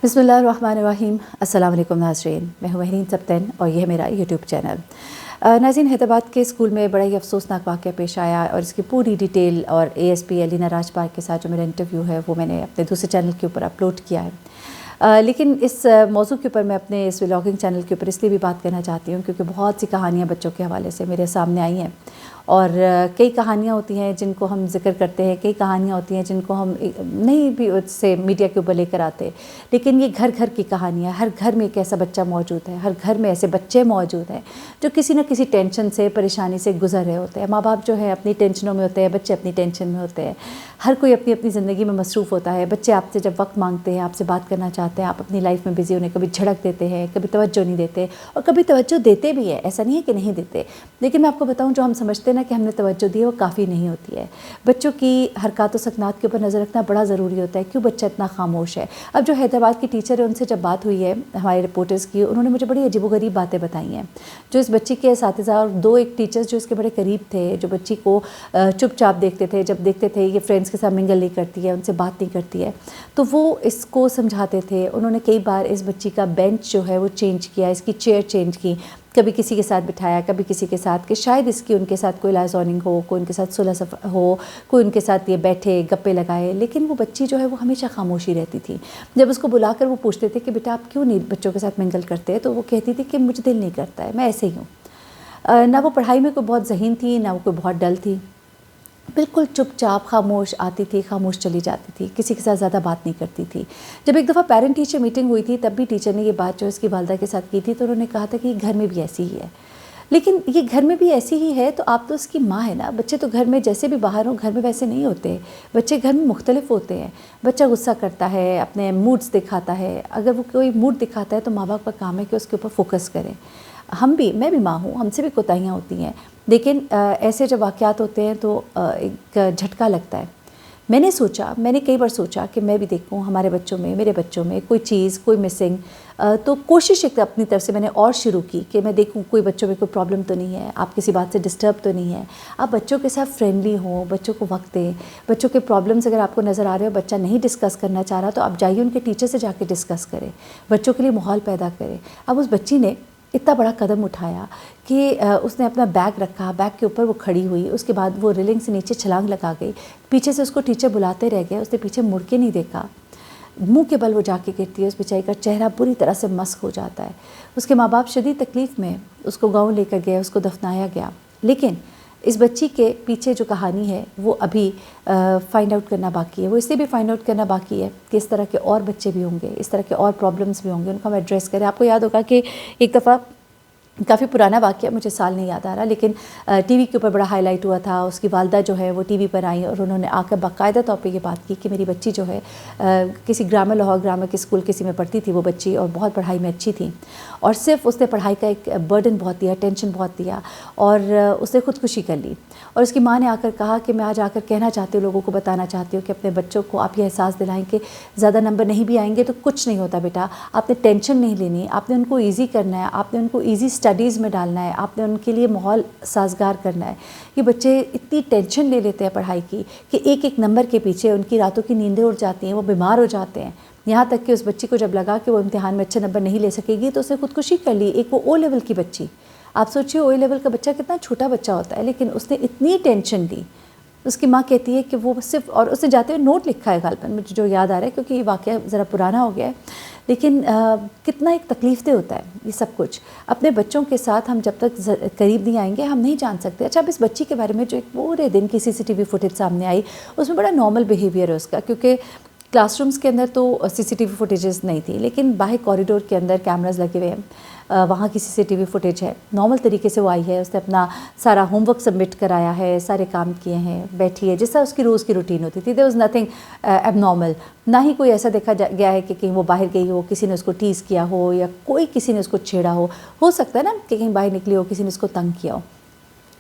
بسم اللہ الرحمن الرحیم۔ السلام علیکم ناظرین، میں ہوں مہرین سبتین اور یہ ہے میرا یوٹیوب چینل۔ ناظرین، حیدرآباد کے اسکول میں بڑا ہی افسوسناک واقعہ پیش آیا اور اس کی پوری ڈیٹیل اور اے ایس پی علینا راجپال کے ساتھ جو میرا انٹرویو ہے وہ میں نے اپنے دوسرے چینل کے اوپر اپلوڈ کیا ہے۔ لیکن اس موضوع کے اوپر میں اپنے اس ولاگنگ چینل کے اوپر اس لیے بھی بات کرنا چاہتی ہوں کیونکہ بہت سی کہانیاں بچوں کے حوالے سے میرے سامنے آئی ہیں، اور کئی کہانیاں ہوتی ہیں جن کو ہم ذکر کرتے ہیں، کئی کہانیاں ہوتی ہیں جن کو ہم نہیں بھی اس سے میڈیا کے اوپر لے کر آتے، لیکن یہ گھر گھر کی کہانیاں، ہر گھر میں ایک ایسا بچہ موجود ہے، ہر گھر میں ایسے بچے موجود ہیں جو کسی نہ کسی ٹینشن سے، پریشانی سے گزر رہے ہوتے ہیں۔ ماں باپ جو ہے اپنی ٹینشنوں میں ہوتے ہیں، بچے اپنی ٹینشن میں ہوتے ہیں، ہر کوئی اپنی اپنی زندگی میں مصروف ہوتا ہے۔ بچے آپ سے جب وقت مانگتے ہیں، آپ سے بات کرنا چاہتے ہیں، آپ اپنی لائف میں بزی، انہیں کبھی جھڑک دیتے ہیں، کبھی توجہ نہیں دیتے، اور کبھی توجہ دیتے بھی ہیں، ایسا نہیں ہے کہ نہیں دیتے، لیکن میں آپ کو بتاؤں جو ہم سمجھتے ہیں نا کہ ہم نے توجہ دی ہے وہ کافی نہیں ہوتی ہے۔ بچوں کی حرکات و سکنات کے اوپر نظر رکھنا بڑا ضروری ہوتا ہے، کیوں بچہ اتنا خاموش ہے۔ اب جو حیدرآباد کی ٹیچر ہے ان سے جب بات ہوئی ہے ہمارے رپورٹرز کی، انہوں نے مجھے بڑی عجیب و غریب باتیں بتائی ہیں جو اس بچی کے اساتذہ اور دو ایک ٹیچرز جو اس کے بڑے قریب تھے، جو بچی کو چپ چاپ دیکھتے تھے، جب دیکھتے تھے یہ فرینڈس کے ساتھ منگل نہیں کرتی ہے، ان سے بات نہیں کرتی ہے، تو وہ اس کو سمجھاتے تھے۔ انہوں نے کئی بار اس بچی کا بینچ جو ہے وہ چینج کیا، اس کی چیئر چینج کی، کبھی کسی کے ساتھ بٹھایا، کبھی کسی کے ساتھ، کہ شاید اس کی ان کے ساتھ کوئی لائزوننگ ہو، کوئی ان کے ساتھ صلح ہو، کوئی ان کے ساتھ یہ بیٹھے گپے لگائے، لیکن وہ بچی جو ہے وہ ہمیشہ خاموشی رہتی تھی۔ جب اس کو بلا کر وہ پوچھتے تھے کہ بیٹا آپ کیوں نہیں بچوں کے ساتھ منگل کرتے، تو وہ کہتی تھی کہ مجھے دل نہیں کرتا ہے، میں ایسے ہی ہوں۔ نہ وہ پڑھائی میں کوئی بہت ذہین تھی، نہ وہ کوئی بہت ڈل تھی، بالکل چپ چاپ، خاموش آتی تھی، خاموش چلی جاتی تھی، کسی کے ساتھ زیادہ بات نہیں کرتی تھی۔ جب ایک دفعہ پیرنٹ ٹیچر میٹنگ ہوئی تھی تب بھی ٹیچر نے یہ بات جو اس کی والدہ کے ساتھ کی تھی، تو انہوں نے کہا تھا کہ یہ گھر میں بھی ایسی ہی ہے۔ لیکن یہ گھر میں بھی ایسی ہی ہے تو آپ تو اس کی ماں ہے نا، بچے تو گھر میں جیسے بھی باہر ہوں گھر میں ویسے نہیں ہوتے، بچے گھر میں مختلف ہوتے ہیں۔ بچہ غصہ کرتا ہے، اپنے موڈز دکھاتا ہے، اگر وہ کوئی موڈ دکھاتا ہے تو ماں باپ کا کام ہے کہ اس کے اوپر فوکس کریں۔ میں بھی ماں ہوں، ہم سے بھی کوتاہیاں ہوتی ہیں، لیکن ایسے جب واقعات ہوتے ہیں تو ایک جھٹکا لگتا ہے۔ میں نے کئی بار سوچا کہ میں بھی دیکھوں ہمارے بچوں میں، میرے بچوں میں کوئی چیز، کوئی مسنگ، تو کوشش ایک اپنی طرف سے میں نے اور شروع کی کہ میں دیکھوں کوئی بچوں میں کوئی پرابلم تو نہیں ہے، آپ کسی بات سے ڈسٹرب تو نہیں ہے، آپ بچوں کے ساتھ فرینڈلی ہوں، بچوں کو وقت دیں، بچوں کے پرابلمس اگر آپ کو نظر آ رہے ہو، بچہ نہیں ڈسکس کرنا چاہ رہا تو آپ جائیے ان کے ٹیچر سے جا کے ڈسکس کریں، بچوں کے لیے ماحول پیدا کریں۔ اب اس بچی نے اتنا بڑا قدم اٹھایا کہ اس نے اپنا بیگ رکھا، بیگ کے اوپر وہ کھڑی ہوئی، اس کے بعد وہ ریلنگ سے نیچے چھلانگ لگا گئی، پیچھے سے اس کو ٹیچر بلاتے رہ گئے، اس نے پیچھے مڑ کے نہیں دیکھا، منہ کے بل وہ جا کے گرتی ہے، اس بیچاری کا چہرہ پوری طرح سے مسخ ہو جاتا ہے۔ اس کے ماں باپ شدید تکلیف میں اس کو گاؤں لے کر گئے، اس کو دفنایا گیا، لیکن اس بچی کے پیچھے جو کہانی ہے وہ ابھی فائنڈ آؤٹ کرنا باقی ہے۔ وہ اس لیے بھی فائنڈ آؤٹ کرنا باقی ہے کہ اس طرح کے اور بچے بھی ہوں گے، اس طرح کے اور پرابلمس بھی ہوں گے، ان کو ہم ایڈریس کریں۔ آپ کو یاد ہوگا کہ ایک دفعہ، کافی پرانا واقعہ، مجھے سال نہیں یاد آ رہا، لیکن ٹی وی کے اوپر بڑا ہائی لائٹ ہوا تھا، اس کی والدہ جو ہے وہ ٹی وی پر آئیں اور انہوں نے آ کر باقاعدہ طور پہ یہ بات کی کہ میری بچی جو ہے کسی لاہور گرامر کے اسکول کسی میں پڑھتی تھی وہ بچی، اور بہت پڑھائی میں اچھی تھی، اور صرف اس نے پڑھائی کا ایک برڈن بہت دیا، ٹینشن بہت دیا، اور اس نے خودکشی کر لی۔ اور اس کی ماں نے آ کر کہا کہ میں آج آ کر کہنا چاہتی ہوں، لوگوں کو بتانا چاہتی ہوں کہ اپنے بچوں کو آپ یہ احساس دلائیں کہ زیادہ نمبر نہیں بھی آئیں گے تو کچھ نہیں ہوتا بیٹا، آپ نے ٹینشن نہیں لینی، آپ نے ان کو ایزی کرنا ہے، آپ نے ان کو ایزی اسٹڈیز میں ڈالنا ہے، آپ نے ان کے لیے ماحول سازگار کرنا ہے۔ یہ بچے اتنی ٹینشن لے لیتے ہیں پڑھائی کی کہ ایک ایک نمبر کے پیچھے ان کی راتوں کی نیندیں اڑ جاتی ہیں، وہ بیمار ہو جاتے ہیں، یہاں تک کہ اس بچی کو جب لگا کہ وہ امتحان میں اچھے نمبر نہیں لے سکے گی تو اس نے خودکشی کر لی۔ ایک وہ او لیول کی بچی، آپ سوچیے او لیول کا بچہ کتنا چھوٹا بچہ ہوتا ہے، لیکن اس نے اتنی ٹینشن دی۔ اس کی ماں کہتی ہے کہ وہ صرف، اور اس نے جاتے ہوئے نوٹ لکھا ہے غالباً، مجھے جو یاد آ رہا ہے کیونکہ یہ واقعہ ذرا پرانا ہو گیا ہے، لیکن کتنا ایک تکلیف دہ ہوتا ہے یہ سب کچھ۔ اپنے بچوں کے ساتھ ہم جب تک قریب نہیں آئیں گے ہم نہیں جان سکتے۔ اچھا، اب اس بچی کے بارے میں جو ایک پورے دن کی سی سی ٹی وی فوٹیج سامنے آئی، اس میں بڑا نارمل بیہیویئر ہے اس کا، کیونکہ کلاس رومز کے اندر تو سی سی ٹی وی فوٹیجز نہیں تھی، لیکن باہر کوریڈور کے اندر کیمراز لگے ہوئے ہیں، وہاں کی سی سی ٹی وی فوٹیج ہے، نارمل طریقے سے وہ آئی ہے، اس نے اپنا سارا ہوم ورک سبمٹ کرایا ہے، سارے کام کیے ہیں، بیٹھی ہے جس طرح اس کی روز کی روٹین ہوتی تھی۔ دیر واز نتھنگ ایب نارمل، نہ ہی کوئی ایسا دیکھا گیا ہے کہ کہیں وہ باہر گئی ہو، کسی نے اس کو ٹیز کیا ہو، یا کسی نے اس کو چھیڑا ہو سکتا ہے نا کہ کہیں باہر نکلی ہو، کسی نے اس کو تنگ کیا ہو۔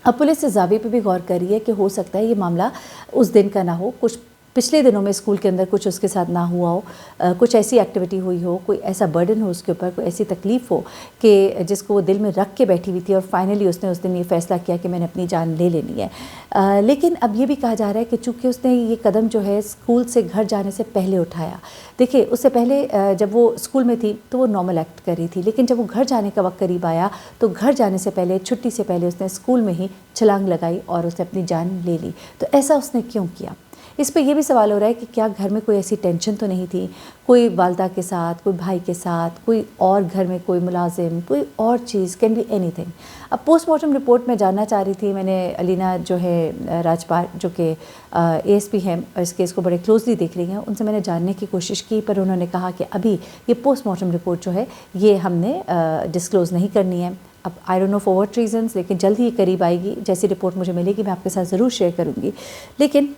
اب پولیس اس زاویے پہ بھی غور کر رہی ہے کہ ہو سکتا ہے یہ معاملہ اس دن کا نہ ہو، کچھ پچھلے دنوں میں اسکول کے اندر کچھ اس کے ساتھ نہ ہوا ہو, کچھ ایسی ایکٹیویٹی ہوئی ہو, کوئی ایسا برڈن ہو اس کے اوپر, کوئی ایسی تکلیف ہو کہ جس کو وہ دل میں رکھ کے بیٹھی ہوئی تھی اور فائنلی اس نے اس دن یہ فیصلہ کیا کہ میں نے اپنی جان لے لینی ہے. لیکن اب یہ بھی کہا جا رہا ہے کہ چونکہ اس نے یہ قدم جو ہے اسکول سے گھر جانے سے پہلے اٹھایا. دیکھیے اس سے پہلے جب وہ اسکول میں تھی تو وہ نارمل ایکٹ کر رہی تھی, لیکن جب وہ گھر جانے کا وقت قریب آیا تو گھر جانے سے پہلے, چھٹی سے پہلے اس نے اسکول میں ہی چھلانگ لگائی اور اس نے اپنی جان لے لی. تو ایسا اس نے کیوں کیا؟ اس پہ یہ بھی سوال ہو رہا ہے کہ کیا گھر میں کوئی ایسی ٹینشن تو نہیں تھی, کوئی والدہ کے ساتھ, کوئی بھائی کے ساتھ, کوئی اور گھر میں کوئی ملازم, کوئی اور چیز, کین بی اینی تھنگ. اب پوسٹ مارٹم رپورٹ میں جاننا چاہ رہی تھی. میں نے علینا جو ہے راجپال جو کہ اے ایس پی ہیں اور اس کیس کو بڑے کلوزلی دیکھ رہی ہیں, ان سے میں نے جاننے کی کوشش کی, پر انہوں نے کہا کہ ابھی یہ پوسٹ مارٹم رپورٹ جو ہے یہ ہم نے ڈسکلوز نہیں کرنی ہے. اب I don't know for what reasons, لیکن جلد ہی قریب آئے گی. جیسی رپورٹ مجھے ملے گی میں آپ کے ساتھ ضرور شیئر کروں گی. لیکن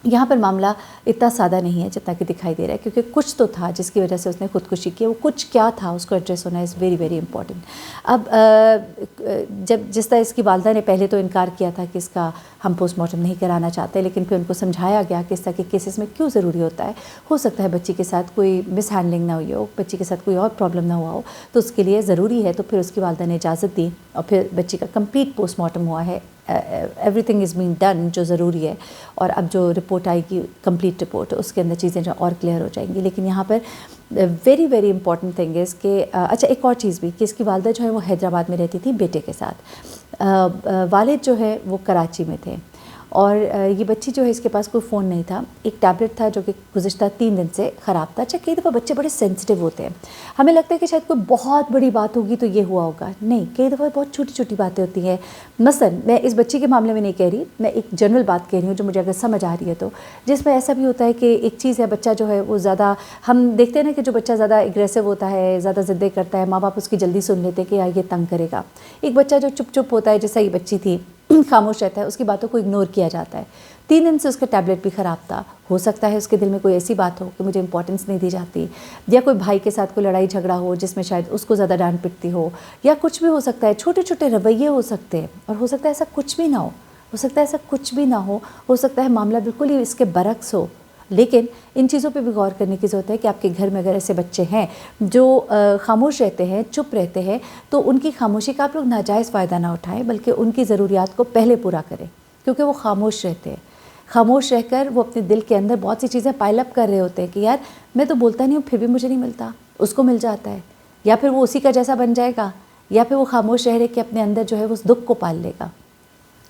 یہاں پر معاملہ اتنا سادہ نہیں ہے جتنا کہ دکھائی دے رہا ہے, کیونکہ کچھ تو تھا جس کی وجہ سے اس نے خودکشی کی. وہ کچھ کیا تھا اس کو ایڈریس ہونا از ویری ویری امپورٹنٹ. اب جس طرح اس کی والدہ نے پہلے تو انکار کیا تھا کہ اس کا ہم پوسٹ مارٹم نہیں کرانا چاہتے, لیکن پھر ان کو سمجھایا گیا کہ اس طرح کے کیسز میں کیوں ضروری ہوتا ہے. ہو سکتا ہے بچی کے ساتھ کوئی مس ہینڈلنگ نہ ہوئی ہو, بچی کے ساتھ کوئی اور پرابلم نہ ہوا ہو, تو اس کے لیے ضروری ہے. تو پھر اس کی والدہ نے اجازت دی اور پھر بچی کا کمپلیٹ پوسٹ مارٹم ہوا ہے. Every thing is been done جو ضروری ہے, اور اب جو رپورٹ آئے گی کمپلیٹ رپورٹ, اس کے اندر چیزیں جو اور کلیئر ہو جائیں گی. لیکن یہاں پر very very important thing is کہ اچھا ایک اور چیز بھی کہ اس کی والدہ جو ہے وہ حیدرآباد میں رہتی تھی بیٹے کے ساتھ, والد جو ہے وہ کراچی میں تھے, اور یہ بچی جو ہے اس کے پاس کوئی فون نہیں تھا. ایک ٹیبلٹ تھا جو کہ گزشتہ 3 دن سے خراب تھا. اچھا کئی دفعہ بچے بڑے سینسٹیو ہوتے ہیں, ہمیں لگتا ہے کہ شاید کوئی بہت بڑی بات ہوگی تو یہ ہوا ہوگا. نہیں, کئی دفعہ بہت چھوٹی چھوٹی باتیں ہوتی ہیں. مثلا میں اس بچی کے معاملے میں نہیں کہہ رہی, میں ایک جنرل بات کہہ رہی ہوں جو مجھے اگر سمجھ آ رہی ہے تو, جس میں ایسا بھی ہوتا ہے کہ ایک چیز ہے بچہ جو ہے وہ زیادہ, ہم دیکھتے ہیں نا کہ جو بچہ زیادہ اگریسو ہوتا ہے, زیادہ ضدیں کرتا ہے, ماں باپ اس کی جلدی سن لیتے ہیں کہ یار یہ تنگ کرے گا. ایک بچہ جو چپ چپ ہوتا ہے, جیسا یہ بچی تھی, خاموش رہتا ہے, اس کی باتوں کو اگنور کیا جاتا ہے. 3 دن سے اس کا ٹیبلٹ بھی خراب تھا. ہو سکتا ہے اس کے دل میں کوئی ایسی بات ہو کہ مجھے امپورٹنس نہیں دی جاتی, یا کوئی بھائی کے ساتھ کوئی لڑائی جھگڑا ہو جس میں شاید اس کو زیادہ ڈانٹ پٹتی ہو, یا کچھ بھی ہو سکتا ہے. چھوٹے چھوٹے رویے ہو سکتے ہیں, اور ہو سکتا ہے ایسا کچھ بھی نہ ہو سکتا ہے ایسا کچھ بھی نہ ہو سکتا ہے معاملہ بالکل ہی اس کے برعکس ہو. لیکن ان چیزوں پہ بھی غور کرنے کی ضرورت ہے کہ آپ کے گھر میں اگر ایسے بچے ہیں جو خاموش رہتے ہیں, چپ رہتے ہیں, تو ان کی خاموشی کا آپ لوگ ناجائز فائدہ نہ اٹھائیں, بلکہ ان کی ضروریات کو پہلے پورا کریں, کیونکہ وہ خاموش رہتے ہیں. خاموش رہ کر وہ اپنے دل کے اندر بہت سی چیزیں پائل اپ کر رہے ہوتے ہیں کہ یار میں تو بولتا نہیں ہوں پھر بھی مجھے نہیں ملتا, اس کو مل جاتا ہے, یا پھر وہ اسی کا جیسا بن جائے گا, یا پھر وہ خاموش رہ کے اپنے اندر جو ہے وہ اس دکھ کو پال لے گا.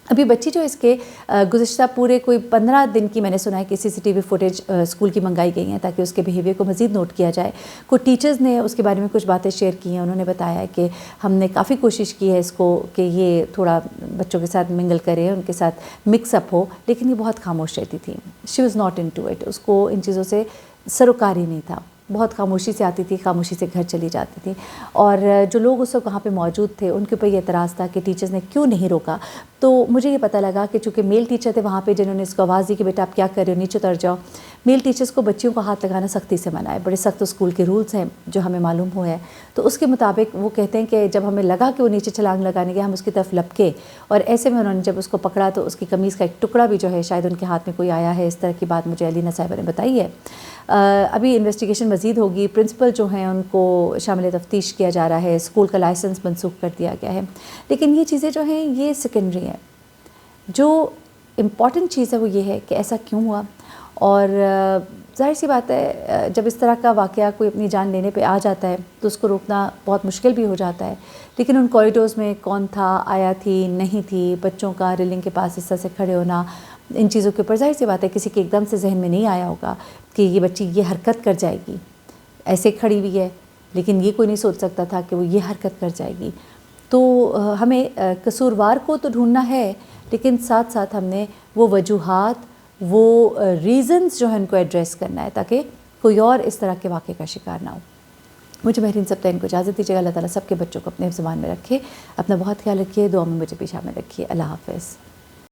ابھی بچی جو اس کے گزشتہ پورے کوئی 15 دن کی میں نے سنا ہے کہ CCTV فوٹیج اسکول کی منگائی گئی ہیں تاکہ اس کے بیہیویئر کو مزید نوٹ کیا جائے. کچھ ٹیچرز نے اس کے بارے میں کچھ باتیں شیئر کی ہیں. انہوں نے بتایا ہے کہ ہم نے کافی کوشش کی ہے اس کو کہ یہ تھوڑا بچوں کے ساتھ منگل کرے, ان کے ساتھ مکس اپ ہو, لیکن یہ بہت خاموش رہتی تھی. She was not into it, اس کو ان چیزوں سے سروکار ہی نہیں تھا. بہت خاموشی سے آتی تھی, خاموشی سے گھر چلی جاتی تھی. اور جو لوگ اس وقت وہاں پہ موجود تھے ان کے اوپر یہ اعتراض تھا کہ ٹیچرز نے کیوں نہیں روکا. تو مجھے یہ پتہ لگا کہ چونکہ میل ٹیچر تھے وہاں پہ جنہوں نے اس کو آواز دی کہ بیٹا آپ کیا کر رہے ہو, نیچے اتر جاؤ. میل ٹیچرز کو بچیوں کو ہاتھ لگانا سختی سے منع ہے, بڑے سخت اسکول کے رولز ہیں جو ہمیں معلوم ہوا ہے. تو اس کے مطابق وہ کہتے ہیں کہ جب ہمیں لگا کہ وہ نیچے چھلانگ لگانے گیا, ہم اس کی طرف لپکے, اور ایسے میں انہوں نے جب اس کو پکڑا تو اس کی قمیض کا ایک ٹکڑا بھی جو ہے شاید ان کے ہاتھ میں کوئی آیا ہے. اس طرح کی بات مجھے علینا صاحبہ نے بتائی ہے. ابھی انویسٹیگیشن مزید ہوگی. پرنسپل جو ہیں ان کو شامل تفتیش کیا جا رہا ہے, اسکول کا لائسنس منسوخ کر دیا گیا ہے. لیکن یہ چیزیں جو ہیں یہ سیکنڈری ہیں. جو امپورٹنٹ چیز ہے وہ یہ ہے کہ ایسا کیوں ہوا, اور ظاہر سی بات ہے جب اس طرح کا واقعہ کوئی اپنی جان لینے پہ آ جاتا ہے تو اس کو روکنا بہت مشکل بھی ہو جاتا ہے. لیکن ان کوریڈورز میں کون تھا, آیا تھی, نہیں تھی, بچوں کا ریلنگ کے پاس اس طرح سے کھڑے ہونا, ان چیزوں کے اوپر ظاہر سی بات ہے کسی کے ایک دم سے ذہن میں نہیں آیا ہوگا کہ یہ بچی یہ حرکت کر جائے گی. ایسے کھڑی ہوئی ہے, لیکن یہ کوئی نہیں سوچ سکتا تھا کہ وہ یہ حرکت کر جائے گی. تو ہمیں قصوروار کو تو ڈھونڈنا ہے, لیکن ساتھ ساتھ ہم نے وہ وجوہات, وہ ریزنز جو ہیں ان کو ایڈریس کرنا ہے تاکہ کوئی اور اس طرح کے واقعے کا شکار نہ ہو. مجھے بہترین سبتین کو اجازت دیجیے گا. اللہ تعالیٰ سب کے بچوں کو اپنے زبان میں رکھے. اپنا بہت خیال رکھیے, دعا میں مجھے بھی شامل رکھیے. اللہ حافظ.